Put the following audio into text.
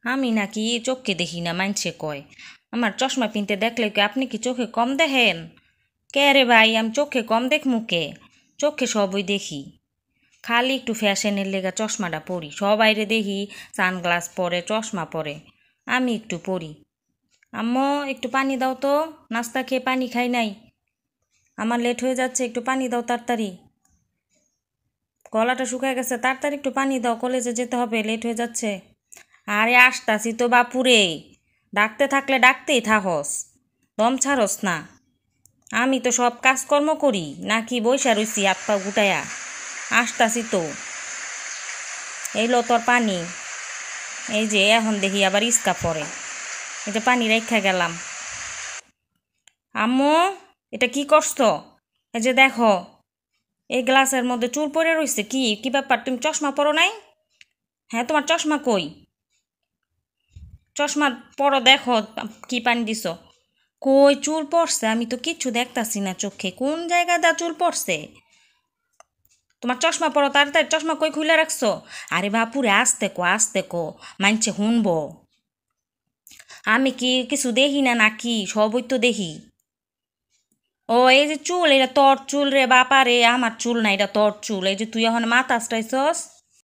আমি নাকি চোখে দেখি না, মানছে কয়। আমার চশমা পিনতে দেখলে কি আপনি কি চোখে কম দেখেন? কে রে ভাই, আমি চোখে কম দেখমু কে? চোখে সবই দেখি, খালি একটু ফ্যাশনের লেগা চশমাটা পরি। সবাইরে দেখি সানগ্লাস পরে, চশমা পরে, আমি একটু পরি। আম্মু একটু পানি দাও তো, নাস্তা খেয়ে পানি খাই নাই, আমার লেট হয়ে যাচ্ছে, একটু পানি দাও তাড়াতাড়ি। গলাটা শুকায় গেছে, তাড়াতাড়ি একটু পানি দাও, কলেজে যেতে হবে, লেট হয়ে যাচ্ছে। আরে আসতাছি তো বাপুরে, ডাকতে থাকলে ডাকতেই থাকস, দম ছাড়স না। আমি তো সব কাজকর্ম করি, নাকি বইসা রইছি হাত পা গুটায়া? আসতাছি তো, এই লো তোর পানি। এই যে এখন দেখি আবার ইস্কা পড়ে, এই যে পানি রেখা গেলাম। আম্মু, এটা কি করছো? এই যে দেখো, এই গ্লাসের মধ্যে চুল পড়ে রইছে, কি কি ব্যাপার? তুমি চশমা পরো নাই? হ্যাঁ, তোমার চশমা কই? চশমা পরো, দেখো কি পানি দিছো। কই চুল পড়ছে? আমি তো কিচ্ছু দেখতাছি না চোখে, কোন জায়গাটা চুল পড়ছে? তোমার চশমা পরো তাড়াতাড়ি, চশমা কই খুলে রাখছো? আরে বাপুরে, আস্তে কো, মানছে শুনবো। আমি কি কিছু দেখি না নাকি? সবই তো দেখি। ও এই যে চুল, এটা তোর চুল রে বাপা রে, আমার চুল না, এটা তোর চুল। এই যে তুই এখন মাথা আশ্রাইছস,